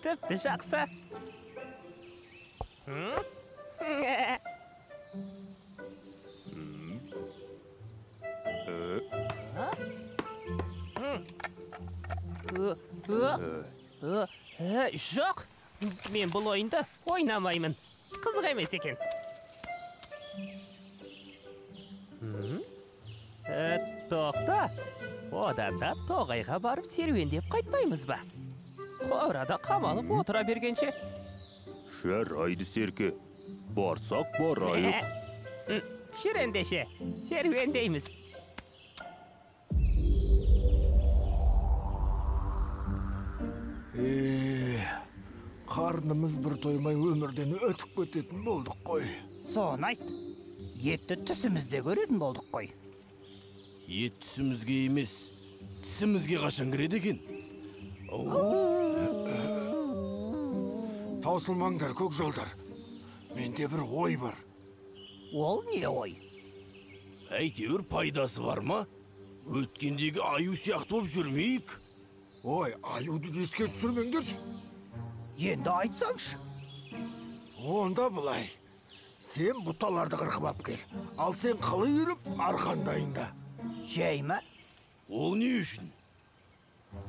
Tüptü жақсы. Жоқ, мен бұл ойынды ойнамаймын. Қызық емес екен. Тоқта, одан да тоғайға барып серуендеп қайтпаймыз ба? Қорада қамалып отыра бергенше. Жарайды, Серке. Барсақ барайық. Жүр ендеше, серуендейміз. Қарнымыз бір тоймай өмірден өтіп кететін болдық қой. Соны айт. Етті түсімізде көретін болдық қой. Ет түсімізге емес, тісімізге қашан кіреді екен? Таусылмаңдар, көк жолдар. Менде бір ой бар. Ол не ой? Әйтеуір пайдасы бар ма? Өткендегі аю сияқты болып жүрмейік. Ой, аюды еске түсірмеңдерші. Енді айтсаңшы. Онда бұлай. Сен бұталарды қырқып кел. Ал сен қылы үйіріп, арқандайында. Жай ма? Ол не үшін?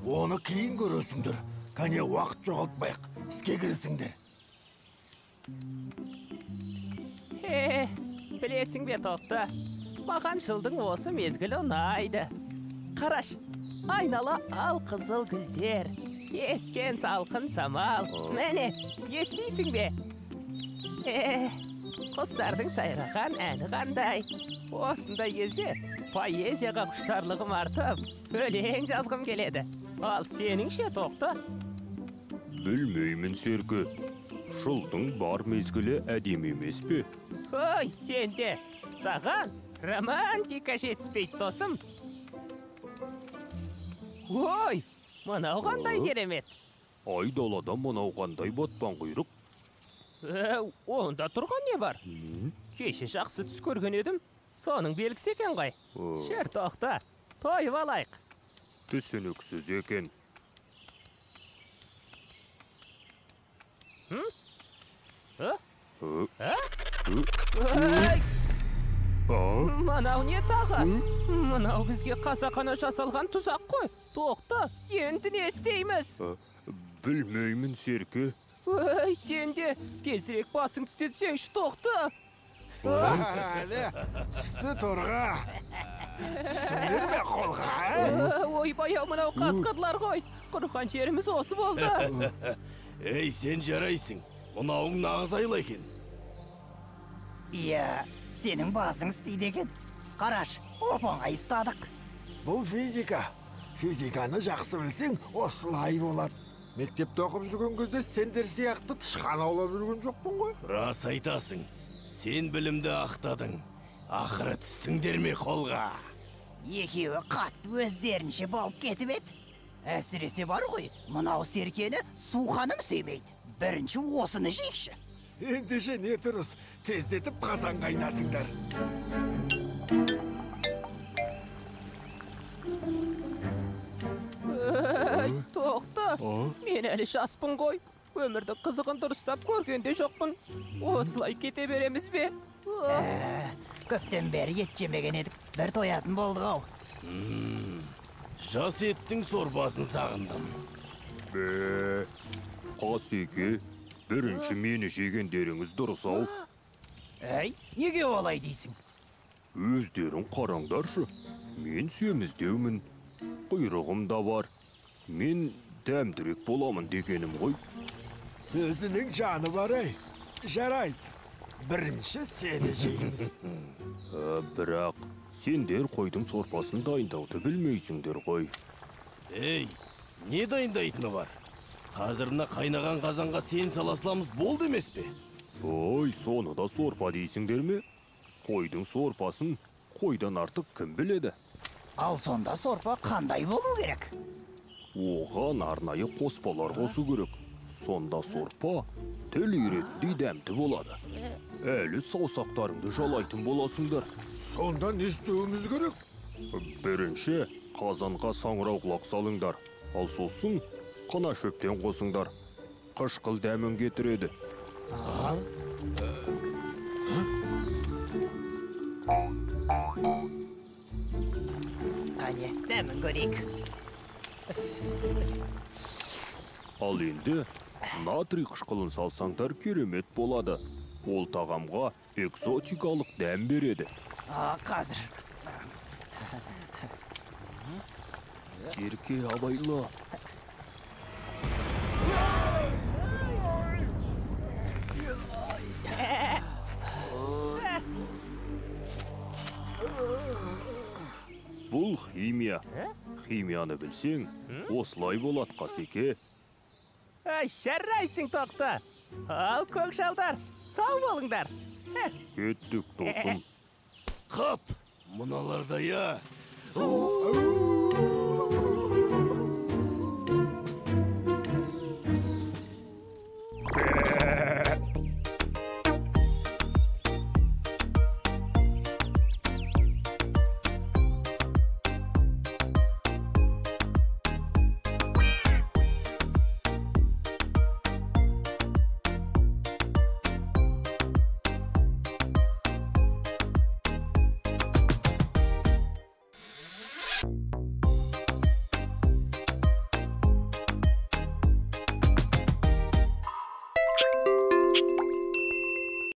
Оны кейін көресіңдер. Кәне уақыт жоғалтпайық. Іске кірісіңдер. Білесің бе, Тоқта? Маған жылдың осы мезгілі ұнайды. Қараш, айнала ал қызыл гүлдер. Ескен салқын самал. Мәне, естейсің бе? Құстардың сайраған әні қандай. Осындай кезде поэзияға құштарлығым артып, өлең жазғым келеді. Ал сенің ше, Тоқта? Білмеймін, Серке. Жылдың бар мезгілі әдемі емес пе? Ой, сенде, саған романтика жетіспейді, досым. Ой, мынау қандай керемет. Айдалада мынау қандай батпан құйрық. Онда тұрған не бар? Кеше жақсы түс көрген едім, соның белгісі екен ғой. Жүр, Тоқта, тойып алайық. Түсініксіз екен. Мынау не тағы? Мынау бізге қасақана жасалған тұзақ қой. Тоқта, енді не істейміз? Білмеймін, Серке. Ой, сен де тезірек басың түстетсеңші, Тоқта. Түсі торға. Түстіңдер ме қолға? Ой, баяу мынау қасқырлар ғой. Құрған жеріміз осы болды. Ей, сен жарайсың. Мынауың нағыз айла екен. Иә, сенің басың істейді екен. Қараш, оп-оңай ұстадық. Бұл физика. Физиканы жақсы білсең, осылай болады. Мектепте оқып жүрген кезде сендер сияқты тышқан аулап жүрген жоқпын ғой. Рас айтасың. Сен білімді ақтадың. Ақыры түстіңдер ме қолға? Екеуі қатты өздерінше болып кетіп еді. Әсіресе бар ғой, мынау Серкені Суханым сүймейді. Бірінші осыны жейікші. Ендеше не тұрыс, тездетіп қазан қайнатыңдар. Тоқта, мен әлі жаспын ғой. Өмірді қызығын дұрыстап көргенде жоқпын. Осылай кете береміз бе? Көптен бері ет жемеген едік, бір тоятын болдық ау. Жас еттің сорпасын сағындым. Қасеке, бірінші мені жегендеріңіз дұрыс ау. Әй, неге олай дейсің? Өздерің қараңдаршы. Мен семіздеумін. Құйрығым да бар. Мен дәмдірек боламын дегенім ғой. Сөзінің жаны бар ай. Жарайды. Бірінші сені жейміз. Бірақ сендер қойдың сорпасын дайындауды білмейсіңдер ғой. Ей, не дайындайтыны бар? Қазір мына қайнаған қазанға сен саласыламыз болды емес пе? Ой, соны да сорпа дейсіңдер ме? Қойдың сорпасын қойдан артық кім біледі? Ал сонда сорпа қандай болу керек? Оған арнайы қоспалар қосу керек. Сонда сорпа тіл үйретіндей дәмді болады. Әлі саусақтарыңды жалайтын боласыңдар. Сонда не істеуіміз керек? Бірінші қазанға саңырауқұлақ салыңдар. Ал сосын қына шөптен қосыңдар. қышқыл дәмін кетіреді. Қане, дәмін көрейік. Ал енді натрий қышқылын салсаңдар керемет болады. Ол тағамға экзотикалық дәм береді. Қазір. Серке, абайла. Бұл химия. Химияны білсең, осылай болады, Қасеке. Жарайсың, тоқта. Ал көкшалдар, сау болыңдар. Кеттік, досым. Қап, мыналарда я.